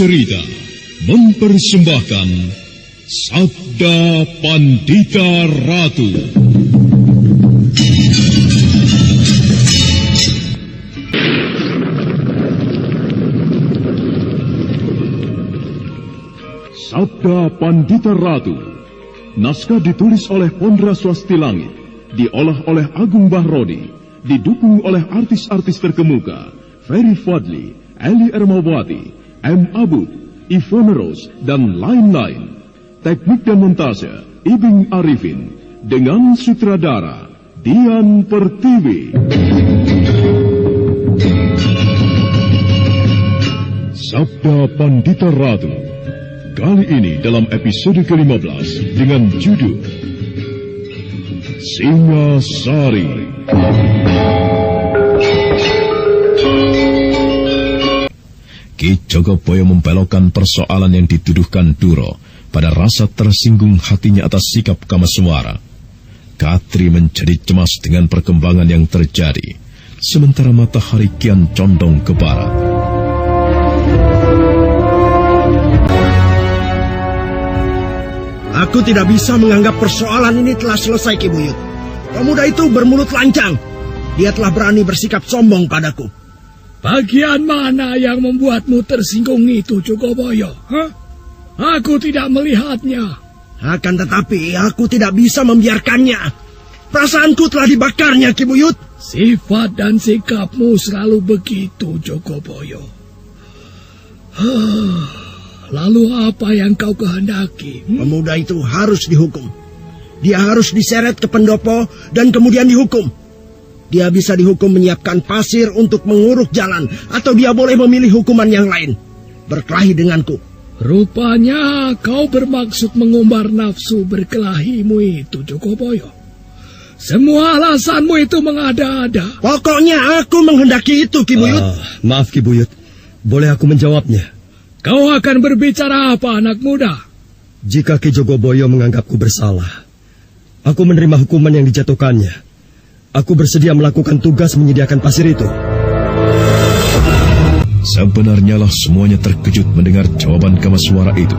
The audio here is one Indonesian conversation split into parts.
Cerita mempersembahkan Sabda Pandita Ratu. Sabda Pandita Ratu. Naskah ditulis oleh Pondra Swasti Langit, diolah oleh Agung Bahrodi, didukung oleh artis-artis terkemuka Ferry Fadli, Eli Ermawati, M. Abud, Ivone Rose, dan lain-lain. Teknik dan montase Ibing Arifin, dengan sutradara Dian Pertiwi. Sabda Pandita Ratu. Kali ini dalam episode ke-15 dengan judul Singasari. Ki Jogoboyo membelokkan persoalan yang dituduhkan Duro pada rasa tersinggung hatinya atas sikap Kamaswara. Katri menjadi cemas dengan perkembangan yang terjadi, sementara matahari kian condong ke barat. Aku tidak bisa menganggap persoalan ini telah selesai, Ki Buyut. Pemuda itu bermulut lancang. Dia telah berani bersikap sombong padaku. Bagian mana yang membuatmu tersinggung itu, Jogoboyo? Aku tidak melihatnya. Akan tetapi, aku tidak bisa membiarkannya. Perasaanku telah dibakarnya, Ki Buyut. Sifat dan sikapmu selalu begitu, Jogoboyo. Lalu apa yang kau kehendaki? Pemuda itu harus dihukum. Dia harus diseret ke pendopo dan kemudian dihukum. Dia bisa dihukum menyiapkan pasir untuk menguruk jalan, atau dia boleh memilih hukuman yang lain, berkelahi denganku. Rupanya kau bermaksud mengumbar nafsu berkelahimu itu, Jogoboyo. Semua alasanmu itu mengada-ada. Pokoknya aku menghendaki itu, Ki Buyut. Maaf, Ki Buyut. Boleh aku menjawabnya? Kau akan berbicara apa, anak muda? Jika Ki Jogoboyo menganggapku bersalah, aku menerima hukuman yang dijatuhkannya. Aku bersedia melakukan tugas menyediakan pasir itu. Sebenarnya lah semuanya terkejut mendengar jawaban Kamaswara itu.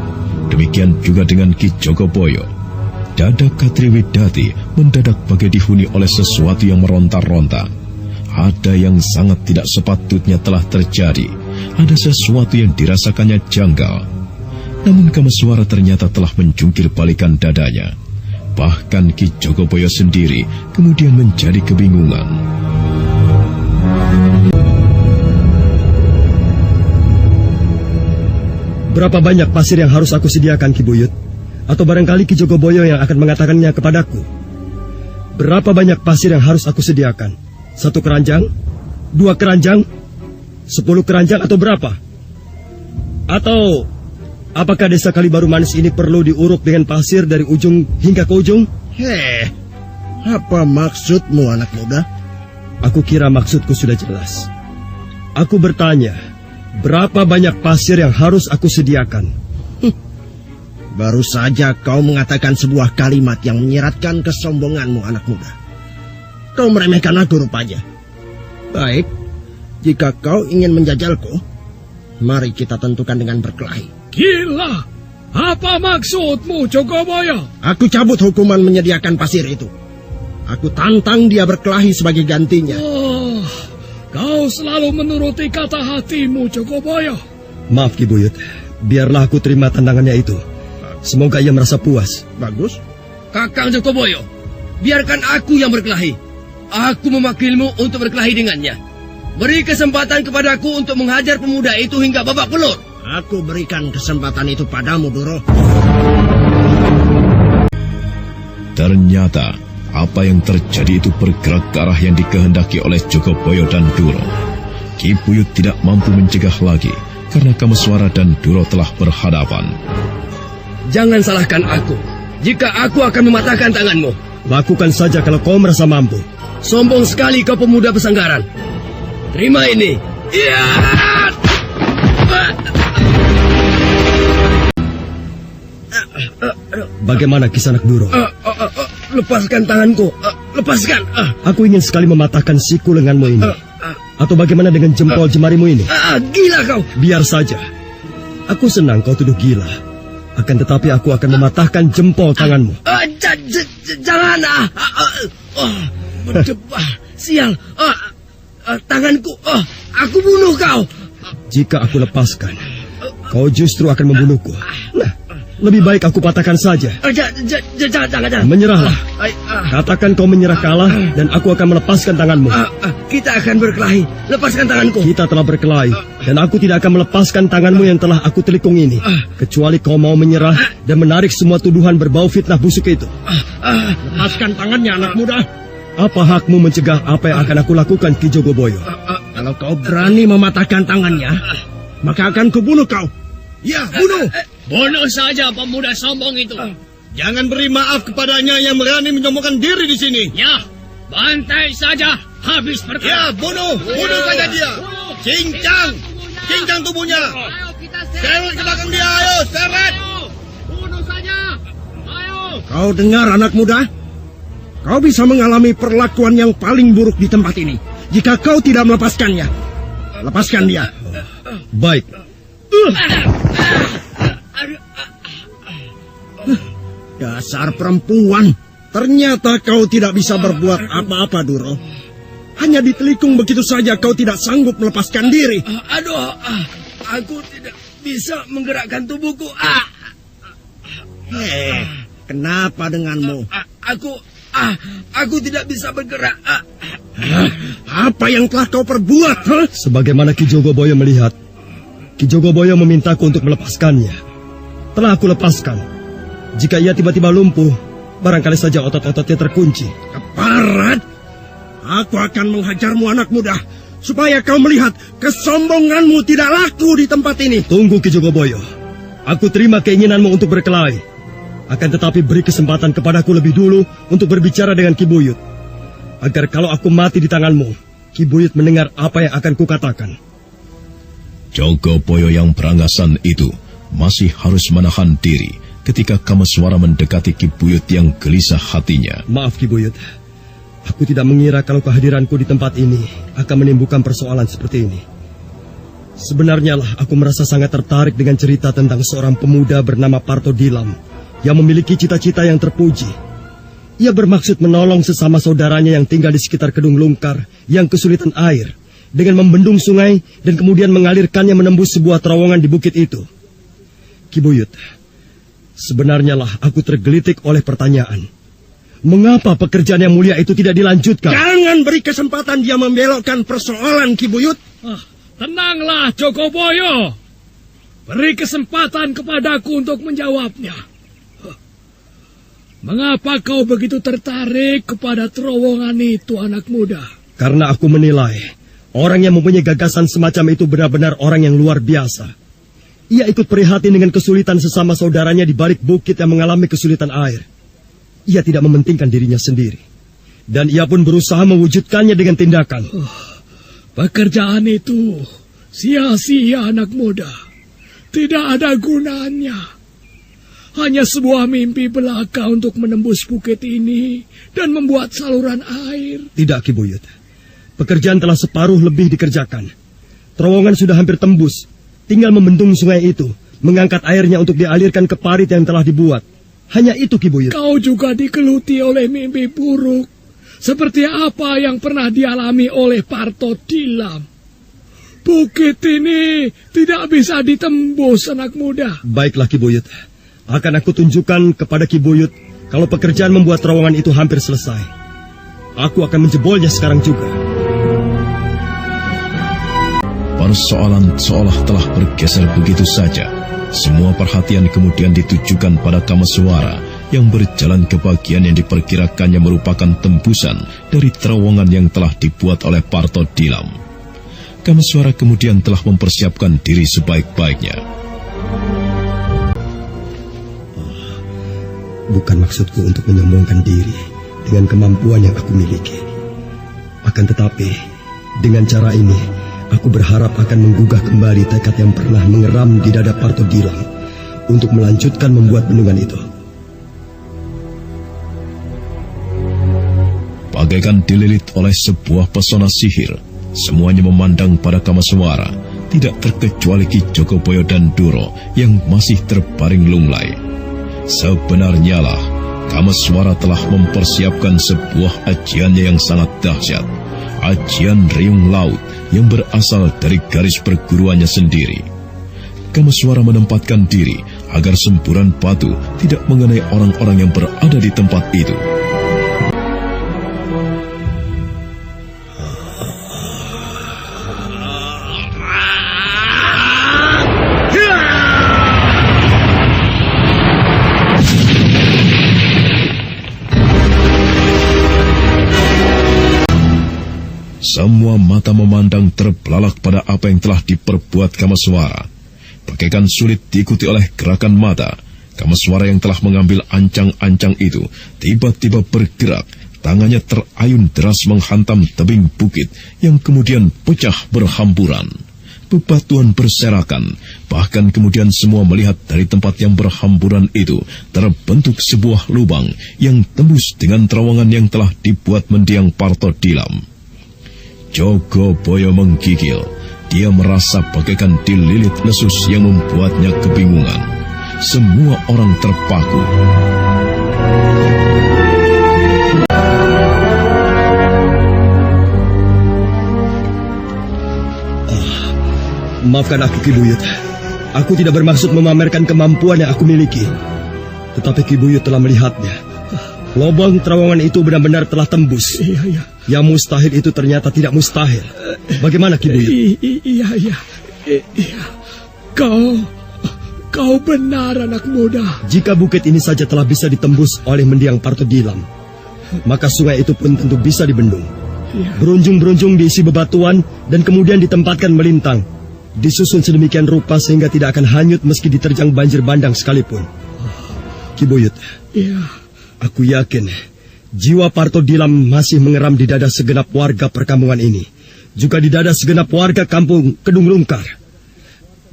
Demikian juga dengan Ki Jogoboyo. Dada Katri Widati mendadak bagai dihuni oleh sesuatu yang meronta-ronta. Ada yang sangat tidak sepatutnya telah terjadi. Ada sesuatu yang dirasakannya janggal. Namun Kamaswara ternyata telah menjungkir balikan dadanya. Bahkan Ki Jogoboyo sendiri kemudian menjadi kebingungan. Berapa banyak pasir yang harus aku sediakan, Ki Buyut? Atau barangkali Ki Jogoboyo yang akan mengatakannya kepadaku? Berapa banyak pasir yang harus aku sediakan? 1 keranjang? 2 keranjang? 10 keranjang atau berapa? Atau apakah desa Kalibaru Manis ini perlu diuruk dengan pasir dari ujung hingga ke ujung? Apa maksudmu, anak muda? Aku kira maksudku sudah jelas. Aku bertanya, berapa banyak pasir yang harus aku sediakan? Baru saja kau mengatakan sebuah kalimat yang menyiratkan kesombonganmu, anak muda. Kau meremehkan aku rupanya. Baik, jika kau ingin menjajalku, mari kita tentukan dengan berkelahi. Gila! Apa maksudmu, Jogoboyo? Aku cabut hukuman menyediakan pasir itu. Aku tantang dia berkelahi sebagai gantinya. Kau selalu menuruti kata hatimu, Jogoboyo. Maaf, Ki Buyut. Biarlah aku terima tantangannya itu. Semoga ia merasa puas. Bagus. Kakang Jogoboyo, biarkan aku yang berkelahi. Aku memakilmu untuk berkelahi dengannya. Beri kesempatan kepadaku untuk menghajar pemuda itu hingga babak belur. Aku berikan kesempatan itu padamu, Duro. Ternyata apa yang terjadi itu bergerak ke arah yang dikehendaki oleh Jogoboyo dan Duro. Ki Buyut tidak mampu mencegah lagi karena Kamaswara dan Duro telah berhadapan. Jangan salahkan aku jika aku akan mematahkan tanganmu. Lakukan saja kalau kau merasa mampu. Sombong sekali kau pemuda pesanggaran. Terima ini. Iya. Bagaimana Kisanak Duro? Lepaskan tanganku. Lepaskan. Aku ingin sekali mematahkan siku lenganmu ini. Atau bagaimana dengan jempol jemarimu ini? Gila kau. Biar saja. Aku senang kau tuduh gila. Akan tetapi aku akan mematahkan jempol tanganmu. Jangan. Berdebah. Sial. Tanganku. Aku bunuh kau. Jika aku lepaskan, kau justru akan membunuhku. Nah, lebih baik aku patahkan saja. Jangan. Menyerahlah. Katakan kau menyerah kalah dan aku akan melepaskan tanganmu. Kita akan berkelahi. Lepaskan tanganku. Kita telah berkelahi dan aku tidak akan melepaskan tanganmu yang telah aku telikung ini. Kecuali kau mau menyerah dan menarik semua tuduhan berbau fitnah busuk itu. Lepaskan tangannya, anak muda. Apa hakmu mencegah apa yang akan aku lakukan, Ki Jogoboyo? Kalau kau berani mematahkan tangannya, maka akan kubunuh kau. Ya, bunuh. Bunuh saja pemuda sombong itu. Jangan beri maaf kepadanya yang berani menyombongkan diri di sini. Ya, bantai saja. Habis perkara. Ya, bunuh saja dia. Cincang tubuhnya. Ayo kita Seret ke belakang dia, ayo, seret. Bunuh saja. Ayo. Kau dengar, anak muda? Kau bisa mengalami perlakuan yang paling buruk di tempat ini jika kau tidak melepaskannya. Lepaskan dia. Baik. Dasar perempuan. Ternyata kau tidak bisa berbuat apa-apa, Duro. Hanya ditelikung begitu saja kau tidak sanggup melepaskan diri. Aku tidak bisa menggerakkan tubuhku. Kenapa denganmu? Aku tidak bisa bergerak. Apa yang telah kau perbuat? Sebagaimana Ki Jogoboyo melihat, Ki Jogoboyo memintaku untuk melepaskannya. Telah aku lepaskan. Jika ia tiba-tiba lumpuh, barangkali saja otot-ototnya terkunci. Keparat! Aku akan menghajarmu, anak muda, supaya kau melihat kesombonganmu tidak laku di tempat ini. Tunggu, Ki Jogoboyo. Aku terima keinginanmu untuk berkelahi. Akan tetapi beri kesempatan kepadaku lebih dulu untuk berbicara dengan Ki Buyut. Agar kalau aku mati di tanganmu, Ki Buyut mendengar apa yang akan kukatakan. Jogoboyo yang berangasan itu masih harus menahan diri ketika Kameswara mendekati Ki Buyut yang gelisah hatinya. Maaf, Ki Buyut. Aku tidak mengira kalau kehadiranku di tempat ini akan menimbulkan persoalan seperti ini. Sebenarnya lah aku merasa sangat tertarik dengan cerita tentang seorang pemuda bernama Parto Dilam yang memiliki cita-cita yang terpuji. Ia bermaksud menolong sesama saudaranya yang tinggal di sekitar Kedung Lungkar yang kesulitan air dengan membendung sungai dan kemudian mengalirkannya menembus sebuah terowongan di bukit itu. Ki Buyut, sebenarnya lah aku tergelitik oleh pertanyaan. Mengapa pekerjaan yang mulia itu tidak dilanjutkan? Jangan beri kesempatan dia membelokkan persoalan, Ki Buyut. Tenanglah, Jogoboyo. Beri kesempatan kepadaku untuk menjawabnya. Mengapa kau begitu tertarik kepada terowongan itu, anak muda? Karena aku menilai orang yang mempunyai gagasan semacam itu benar-benar orang yang luar biasa. Ia ikut prihatin dengan kesulitan sesama saudaranya di balik bukit yang mengalami kesulitan air. Ia tidak mementingkan dirinya sendiri. Dan ia pun berusaha mewujudkannya dengan tindakan. Pekerjaan itu sia-sia, anak muda. Tidak ada gunanya. Hanya sebuah mimpi belaka untuk menembus bukit ini dan membuat saluran air. Tidak, Ki Buyut. Pekerjaan telah separuh lebih dikerjakan. Terowongan sudah hampir tembus. Tinggal membendung sungai itu, mengangkat airnya untuk dialirkan ke parit yang telah dibuat. Hanya itu, Ki Buyut. Kau juga dikeluti oleh mimpi buruk. Seperti apa yang pernah dialami oleh Parto Dilam. Bukit ini tidak bisa ditembus, anak muda. Baiklah, Ki Buyut. Akan aku tunjukkan kepada Ki Buyut kalau pekerjaan membuat terowongan itu hampir selesai. Aku akan menjebolnya sekarang juga. Persoalan seolah telah bergeser begitu saja. Semua perhatian kemudian ditujukan pada Kameswara yang berjalan ke bagian yang diperkirakannya merupakan tembusan dari terowongan yang telah dibuat oleh Parto Dilam. Kameswara kemudian telah mempersiapkan diri sebaik-baiknya. Bukan maksudku untuk menyombongkan diri dengan kemampuan yang aku miliki. Akan tetapi, dengan cara ini, aku berharap akan menggugah kembali tekad yang pernah mengeram di dada Parto Dilam untuk melanjutkan membuat bendungan itu. Bagaikan dililit oleh sebuah pesona sihir, semuanya memandang pada Kameswara, tidak terkecuali Ki Jogoboyo dan Duro yang masih terbaring lunglai. Sebenarnya lah, Kameswara telah mempersiapkan sebuah ajiannya yang sangat dahsyat, ajian Riung Laut yang berasal dari garis perguruannya sendiri. Kameswara menempatkan diri agar semburan batu tidak mengenai orang-orang yang berada di tempat itu. Semua mata memandang terbelalak pada apa yang telah diperbuat Kameswara. Bagaikan sulit diikuti oleh gerakan mata, Kameswara yang telah mengambil ancang-ancang itu tiba-tiba bergerak. Tangannya terayun deras menghantam tebing bukit yang kemudian pecah berhamburan. Bebatuan berserakan, bahkan kemudian semua melihat dari tempat yang berhamburan itu terbentuk sebuah lubang yang tembus dengan terowongan yang telah dibuat mendiang Parto Dilam. Jogoboyo menggigil. Dia merasa bagaikan dililit lesus yang membuatnya kebingungan. Semua orang terpaku. Maafkan aku, Ki Buyut. Aku tidak bermaksud memamerkan kemampuan yang aku miliki. Tetapi Ki Buyut telah melihatnya. Lubang terowongan itu benar-benar telah tembus. Iya. Yang mustahil itu ternyata tidak mustahil. Bagaimana, Ki Buyut? Iya. Kau benar, anak muda. Jika bukit ini saja telah bisa ditembus oleh mendiang Parto Dilam, maka sungai itu pun tentu bisa dibendung. Berunjung-berunjung diisi bebatuan dan kemudian ditempatkan melintang. Disusun sedemikian rupa sehingga tidak akan hanyut meski diterjang banjir bandang sekalipun. Ki Buyut. Iya. Aku yakin jiwa Parto Dilam masih mengeram di dada segenap warga perkampungan ini. Juga di dada segenap warga kampung Kedung Lungkar.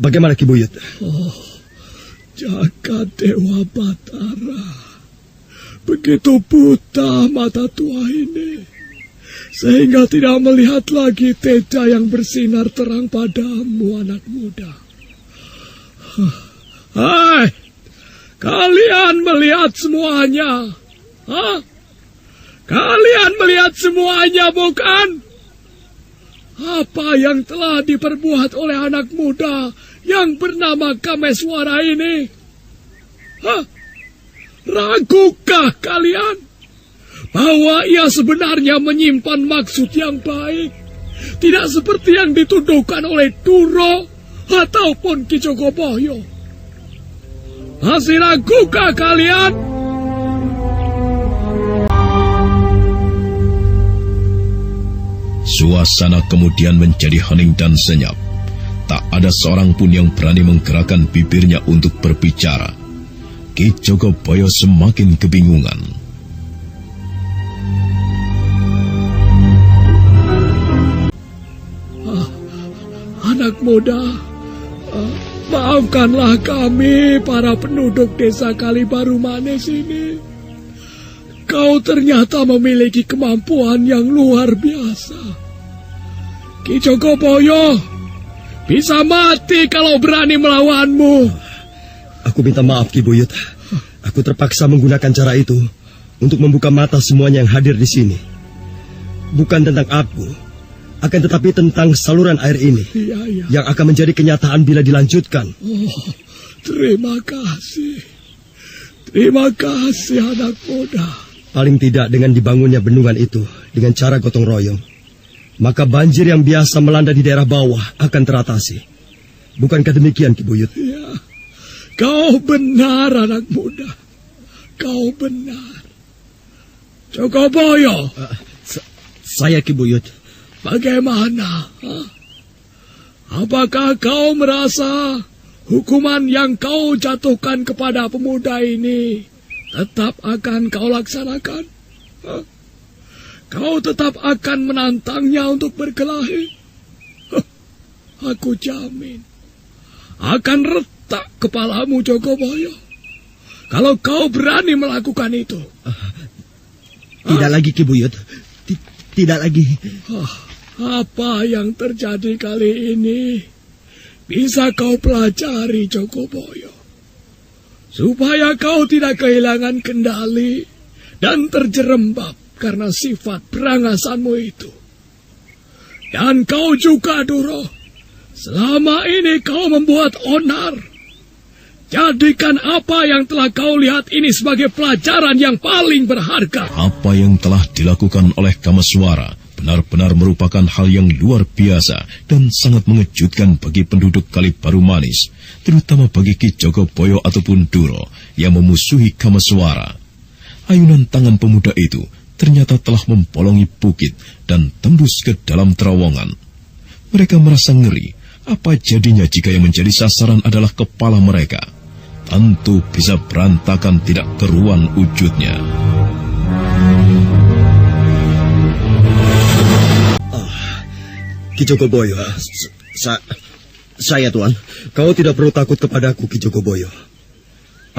Bagaimana, Ki Buyut? Oh, Jagat Dewa Batara. Begitu buta mata tua ini, sehingga tidak melihat lagi teja yang bersinar terang padamu, anak muda. Hai, kalian melihat semuanya. Hah? Kalian melihat semuanya, bukan? Apa yang telah diperbuat oleh anak muda yang bernama Kameswara ini? Hah? Ragukah kalian bahwa ia sebenarnya menyimpan maksud yang baik? Tidak seperti yang dituduhkan oleh Duro ataupun Ki Jogoboyo. Masih ragukah kalian? Suasana kemudian menjadi hening dan senyap. Tak ada seorang pun yang berani menggerakkan bibirnya untuk berbicara. Ki Jogoboyo semakin kebingungan. Anak muda, maafkanlah kami para penduduk desa Kalibaru Manis ini. Kau ternyata memiliki kemampuan yang luar biasa. Ki Jogoboyo bisa mati kalau berani melawanmu. Aku minta maaf, Ki Buyut. Aku terpaksa menggunakan cara itu untuk membuka mata semuanya yang hadir di sini. Bukan tentang aku, akan tetapi tentang saluran air ini. Iya. Yang akan menjadi kenyataan bila dilanjutkan. Oh, terima kasih. Terima kasih, anak muda. Paling tidak dengan dibangunnya bendungan itu dengan cara gotong royong, maka banjir yang biasa melanda di daerah bawah akan teratasi. Bukankah demikian, Ki Buyut? Ya, kau benar, anak muda. Kau benar. Jogoboyo. Saya, Ki Buyut. Bagaimana? Apakah kau merasa hukuman yang kau jatuhkan kepada pemuda ini tetap akan kau laksanakan? Kau tetap akan menantangnya untuk berkelahi? Aku jamin akan retak kepalamu, Jogoboyo, kalau kau berani melakukan itu. Tidak lagi, Ki Buyut. Tidak lagi. Apa yang terjadi kali ini bisa kau pelajari, Jogoboyo. Supaya kau tidak kehilangan kendali dan terjerembab karena sifat berangasanmu itu. Dan kau juga, Duro, selama ini kau membuat onar. Jadikan apa yang telah kau lihat ini sebagai pelajaran yang paling berharga. Apa yang telah dilakukan oleh Kamaswara benar-benar merupakan hal yang luar biasa dan sangat mengejutkan bagi penduduk Kalibaru Manis, terutama bagi Ki Jogoboyo ataupun Duro yang memusuhi Kamaswara. Ayunan tangan pemuda itu ternyata telah membolongi bukit dan tembus ke dalam terowongan. Mereka merasa ngeri. Apa jadinya jika yang menjadi sasaran adalah kepala mereka? Tentu bisa berantakan tidak keruan wujudnya. Ki Jogoboyo. Saya, Tuan. Kau tidak perlu takut kepadaku, Ki Jogoboyo.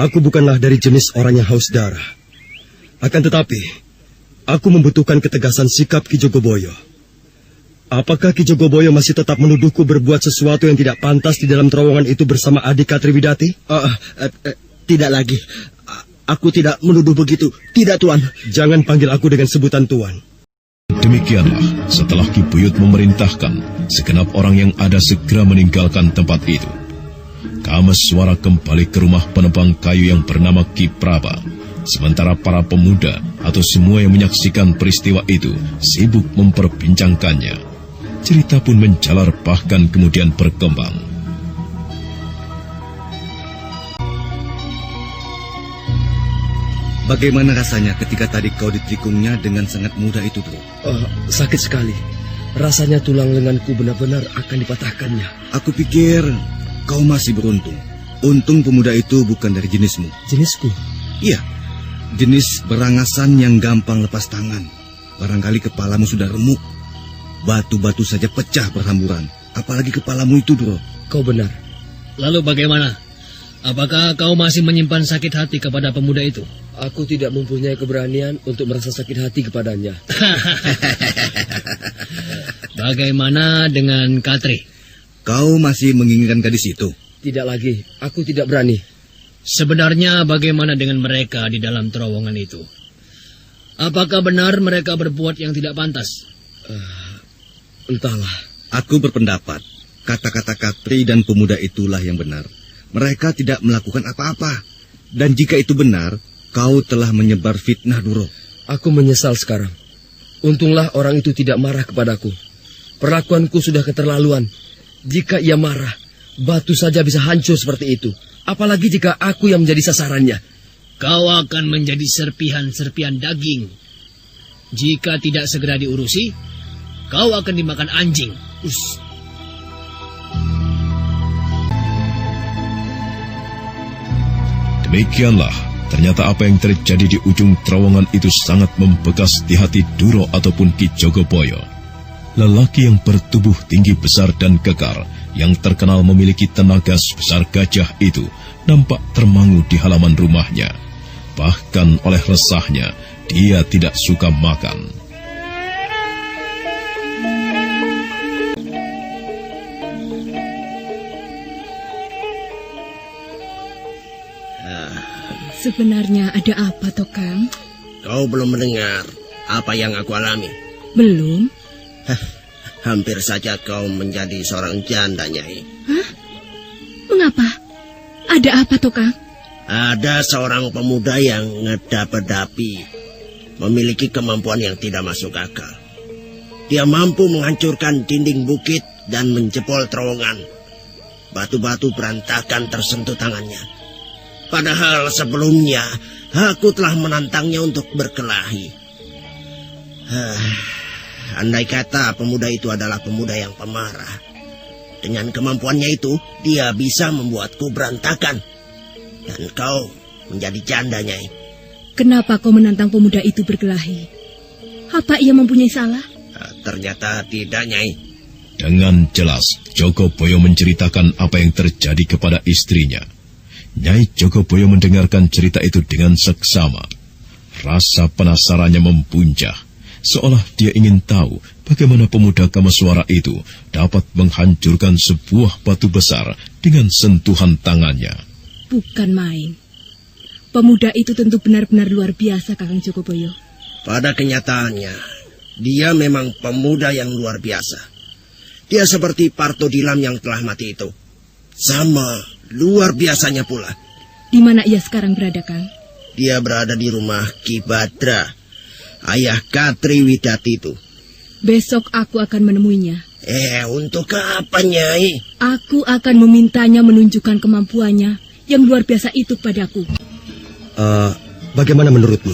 Aku bukanlah dari jenis orang yang haus darah. Akan tetapi, aku membutuhkan ketegasan sikap Ki Jogoboyo. Apakah Ki Jogoboyo masih tetap menuduhku berbuat sesuatu yang tidak pantas di dalam terowongan itu bersama adik Katriwidati? Tidak lagi. Aku tidak menuduh begitu. Tidak, Tuan. Jangan panggil aku dengan sebutan Tuan. Demikianlah, setelah Ki Buyut memerintahkan, segenap orang yang ada segera meninggalkan tempat itu. Kamaswara kembali ke rumah penebang kayu yang bernama Ki Praba. Sementara para pemuda atau semua yang menyaksikan peristiwa itu sibuk memperbincangkannya. Cerita pun menjalar bahkan kemudian berkembang. Bagaimana rasanya ketika tadi kau ditikungnya dengan sangat mudah itu, Dro? Sakit sekali. Rasanya tulang lenganku benar-benar akan dipatahkannya. Aku pikir kau masih beruntung. Untung pemuda itu bukan dari jenismu. Jenisku? Iya, jenis berangasan yang gampang lepas tangan. Barangkali kepalamu sudah remuk. Batu-batu saja pecah berhamburan. Apalagi kepalamu itu, Dro. Kau benar. Lalu bagaimana? Apakah kau masih menyimpan sakit hati kepada pemuda itu? Aku tidak mempunyai keberanian untuk merasa sakit hati kepadanya. Bagaimana dengan Katri? Kau masih menginginkan gadis itu? Tidak lagi, aku tidak berani. Sebenarnya bagaimana dengan mereka di dalam terowongan itu? Apakah benar mereka berbuat yang tidak pantas? Entahlah. Aku berpendapat, kata-kata Katri dan pemuda itulah yang benar. Mereka tidak melakukan apa-apa. Dan jika itu benar, kau telah menyebar fitnah, Duro. Aku menyesal sekarang. Untunglah orang itu tidak marah kepadaku. Perlakuanku sudah keterlaluan. Jika ia marah, batu saja bisa hancur seperti itu. Apalagi jika aku yang menjadi sasarannya. Kau akan menjadi serpihan-serpihan daging. Jika tidak segera diurusi, kau akan dimakan anjing. Demikianlah, ternyata apa yang terjadi di ujung terowongan itu sangat membekas di hati Duro ataupun Ki Jogoboyo. Lelaki yang bertubuh tinggi besar dan kekar, yang terkenal memiliki tenaga sebesar gajah itu, nampak termangu di halaman rumahnya. Bahkan oleh resahnya, dia tidak suka makan. Sebenarnya ada apa, toh, Kang? Kau belum mendengar apa yang aku alami? Belum. Hampir saja kau menjadi seorang janda, Nyai. Hah? Mengapa? Ada apa, toh, Kang? Ada seorang pemuda yang ngedap-edapi, memiliki kemampuan yang tidak masuk akal. Dia mampu menghancurkan dinding bukit dan menjebol terowongan. Batu-batu berantakan tersentuh tangannya. Padahal sebelumnya aku telah menantangnya untuk berkelahi. Andai kata pemuda itu adalah pemuda yang pemarah. Dengan kemampuannya itu, dia bisa membuatku berantakan. Dan kau menjadi janda, Nyai. Kenapa kau menantang pemuda itu berkelahi? Apa ia mempunyai salah? Ternyata tidak, Nyai. Dengan jelas, Jogoboyo menceritakan apa yang terjadi kepada istrinya. Nyai Jogoboyo mendengarkan cerita itu dengan seksama. Rasa penasarannya membuncah. seolah dia ingin tahu bagaimana pemuda Kameswara itu dapat menghancurkan sebuah batu besar dengan sentuhan tangannya. Bukan main. Pemuda itu tentu benar-benar luar biasa, Kakang Jogoboyo. Pada kenyataannya, dia memang pemuda yang luar biasa. Dia seperti Parto Dilam yang telah mati itu. Sama luar biasanya pula. Di mana ia sekarang berada, Kang? Dia berada di rumah Ki Badra, ayah Katri Widati itu. Besok aku akan menemuinya. Untuk apa, Nyai? Aku akan memintanya menunjukkan kemampuannya yang luar biasa itu padaku. Bagaimana menurutmu?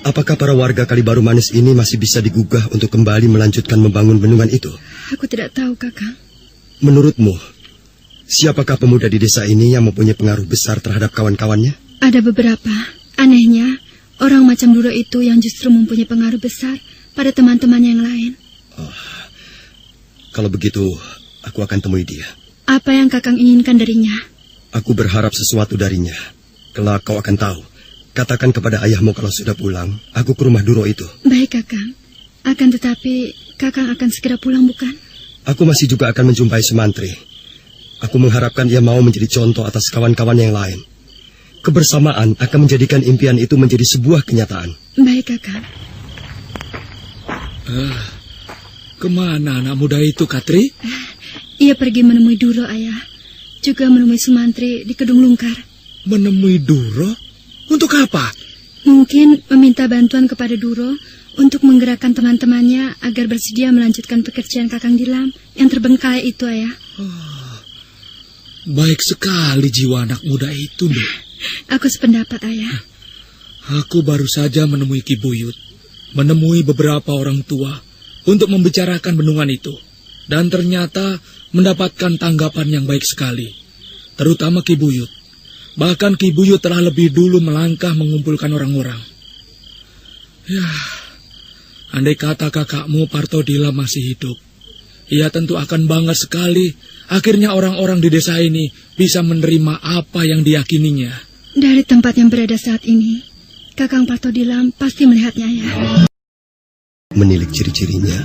Apakah para warga Kalibaru Manis ini masih bisa digugah untuk kembali melanjutkan membangun bendungan itu? Aku tidak tahu, Kakang. Menurutmu, siapakah pemuda di desa ini yang mempunyai pengaruh besar terhadap kawan-kawannya? Ada beberapa. Anehnya, orang macam Duro itu yang justru mempunyai pengaruh besar pada teman-teman yang lain. Kalau begitu, aku akan temui dia. Apa yang Kakang inginkan darinya? Aku berharap sesuatu darinya. Kelak kau akan tahu. Katakan kepada ayahmu kalau sudah pulang, aku ke rumah Duro itu. Baik, Kakang. Akan tetapi, Kakang akan segera pulang, bukan? Aku masih juga akan menjumpai Sumantri. Aku mengharapkan ia mau menjadi contoh atas kawan-kawan yang lain. Kebersamaan akan menjadikan impian itu menjadi sebuah kenyataan. Baik, Kakang. Kemana anak muda itu, Katri? Ia pergi menemui Duro, Ayah. Juga menemui Sumantri di Kedung Lungkar. Menemui Duro? Untuk apa? Mungkin meminta bantuan kepada Duro untuk menggerakkan teman-temannya agar bersedia melanjutkan pekerjaan Kakang Dilam yang terbengkalai itu, Ayah. Baik sekali jiwa anak muda itu, Nduk. Aku sependapat, Ayah. Aku baru saja menemui Ki Buyut, menemui beberapa orang tua untuk membicarakan bendungan itu. Dan ternyata mendapatkan tanggapan yang baik sekali, terutama Ki Buyut. Bahkan Ki Buyut telah lebih dulu melangkah mengumpulkan orang-orang. Ya, andai kata kakakmu Parto Dilam masih hidup, ia tentu akan bangga sekali. Akhirnya orang-orang di desa ini bisa menerima apa yang diyakininya. Dari tempat yang berada saat ini, Kakang Parto Dilam pasti melihatnya, ya. Menilik ciri-cirinya,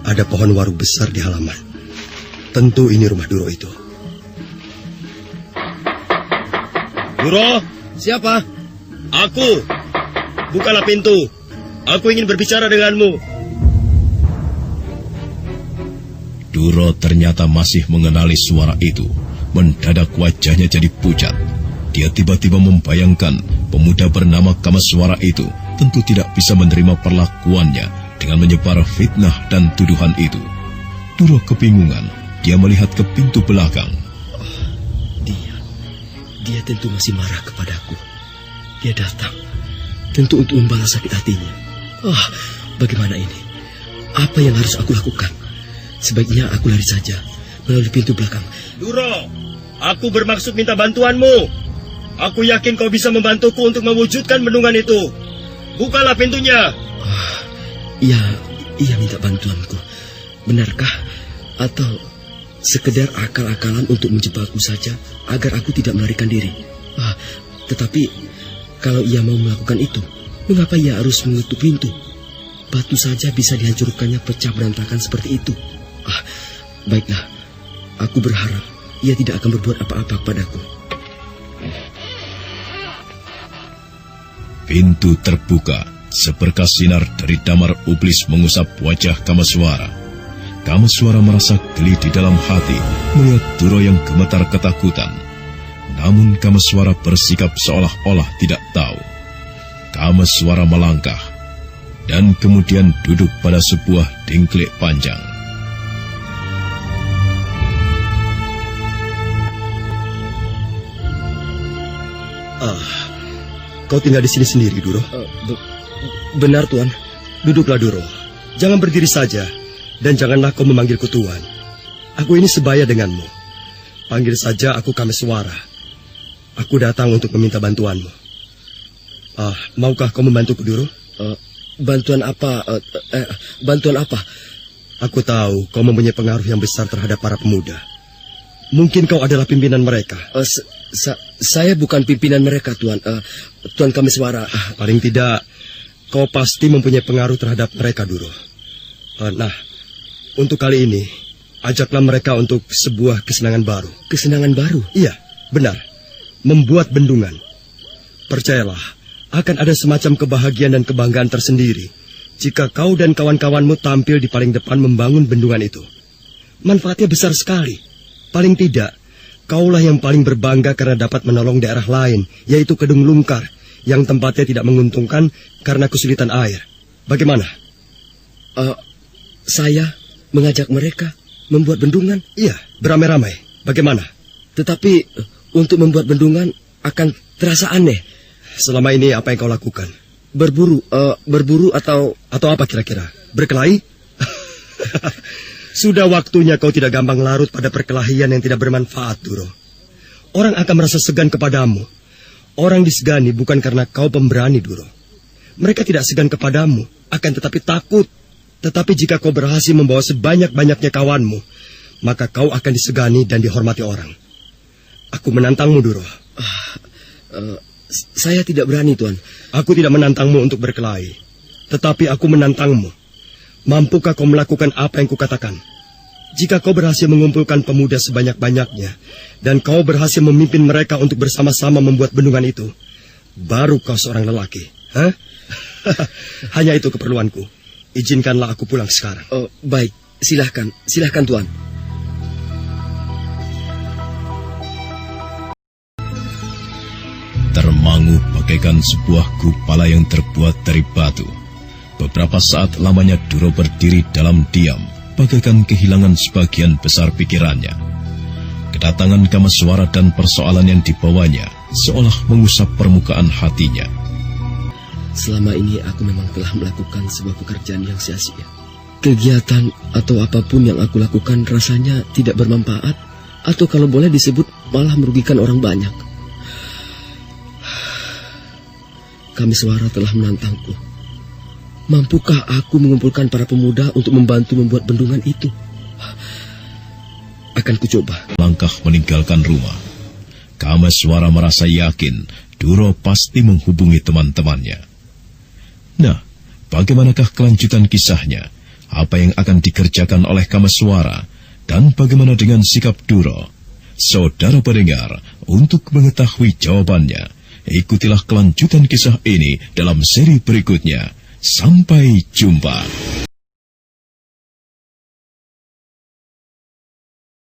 ada pohon waru besar di halaman. Tentu ini rumah Duro itu. Duro, Siapa? aku. Bukalah pintu. Aku ingin berbicara denganmu. Duro ternyata masih mengenali suara itu. Mendadak wajahnya jadi pucat. Dia tiba-tiba membayangkan pemuda bernama Kameswara itu tentu tidak bisa menerima perlakuannya dengan menyebar fitnah dan tuduhan itu. Duro kebingungan. Dia melihat ke pintu belakang. Dia tentu masih marah kepadaku. Dia datang tentu untuk membalas sakit hatinya. Bagaimana ini? Apa yang harus aku lakukan? Sebaiknya aku lari saja melalui pintu belakang. Duro, aku bermaksud minta bantuanmu. Aku yakin kau bisa membantuku untuk mewujudkan bendungan itu. Bukalah pintunya. Ia minta bantuanku. Benarkah? Atau sekedar akal-akalan untuk menjebakku saja agar aku tidak melarikan diri? Tetapi kalau ia mau melakukan itu, mengapa ia harus mengetuk pintu? Batu saja bisa dihancurkannya pecah berantakan seperti itu. Baiklah, aku berharap ia tidak akan berbuat apa-apa padaku. Pintu terbuka. Seberkas sinar dari damar iblis mengusap wajah Kameswara. Kameswara merasa geli di dalam hati melihat Duro yang gemetar ketakutan. Namun Kameswara bersikap seolah-olah tidak tahu. Kameswara melangkah dan kemudian duduk pada sebuah dingklik panjang. Kau tinggal di sini sendiri, Duro? Benar, Tuan. Duduklah, Duro. Jangan berdiri saja. Dan janganlah kau memanggilku Tuan. Aku ini sebaya denganmu. Panggil saja aku Kameswara. Aku datang untuk meminta bantuanmu. Maukah kau membantuku, Duro? Bantuan apa? Bantuan apa? Aku tahu kau mempunyai pengaruh yang besar terhadap para pemuda. Mungkin kau adalah pimpinan mereka. Saya bukan pimpinan mereka, Tuan. Tuan Kameswara. Paling tidak kau pasti mempunyai pengaruh terhadap mereka, Duro. Nah, untuk kali ini, ajaklah mereka untuk sebuah kesenangan baru. Kesenangan baru? Iya, benar. Membuat bendungan. Percayalah, akan ada semacam kebahagiaan dan kebanggaan tersendiri jika kau dan kawan-kawanmu tampil di paling depan membangun bendungan itu. Manfaatnya besar sekali. Paling tidak, kaulah yang paling berbangga karena dapat menolong daerah lain, yaitu Kedung Lungkar, yang tempatnya tidak menguntungkan karena kesulitan air. Bagaimana? Saya mengajak mereka membuat bendungan? Iya, beramai-ramai. Bagaimana? Tetapi untuk membuat bendungan akan terasa aneh. Selama ini apa yang kau lakukan? Berburu atau apa kira-kira? Berkelahi? Sudah waktunya kau tidak gampang larut pada perkelahian yang tidak bermanfaat, Duro. Orang akan merasa segan kepadamu. Orang disegani bukan karena kau pemberani, Duro. Mereka tidak segan kepadamu, akan tetapi takut. Tetapi jika kau berhasil membawa sebanyak-banyaknya kawanmu, maka kau akan disegani dan dihormati orang. Aku menantangmu, Duro. Saya tidak berani, Tuan. Aku tidak menantangmu untuk berkelahi. Tetapi aku menantangmu. Mampukah kau melakukan apa yang kukatakan? Jika kau berhasil mengumpulkan pemuda sebanyak-banyaknya, dan kau berhasil memimpin mereka untuk bersama-sama membuat bendungan itu, baru kau seorang lelaki. Hah? Hanya itu keperluanku. Izinkanlah aku pulang sekarang. Baik, silahkan Tuan. Termangu bagaikan sebuah gupala yang terbuat dari batu. Beberapa saat lamanya Duro berdiri dalam diam, bagaikan kehilangan sebagian besar pikirannya. Kedatangan Kamaswara dan persoalan yang dibawanya seolah mengusap permukaan hatinya. Selama ini aku memang telah melakukan sebuah pekerjaan yang sia-sia. Kegiatan atau apapun yang aku lakukan rasanya tidak bermanfaat, atau kalau boleh disebut malah merugikan orang banyak. Kamaswara telah menantangku. Mampukah aku mengumpulkan para pemuda untuk membantu membuat bendungan itu? Akan kucoba. Langkah meninggalkan rumah. Kamaswara merasa yakin Duro pasti menghubungi teman-temannya. Nah, bagaimanakah kelanjutan kisahnya? Apa yang akan dikerjakan oleh Kamaswara? Dan bagaimana dengan sikap Duro? Saudara pendengar, untuk mengetahui jawabannya, ikutilah kelanjutan kisah ini dalam seri berikutnya. Sampai jumpa.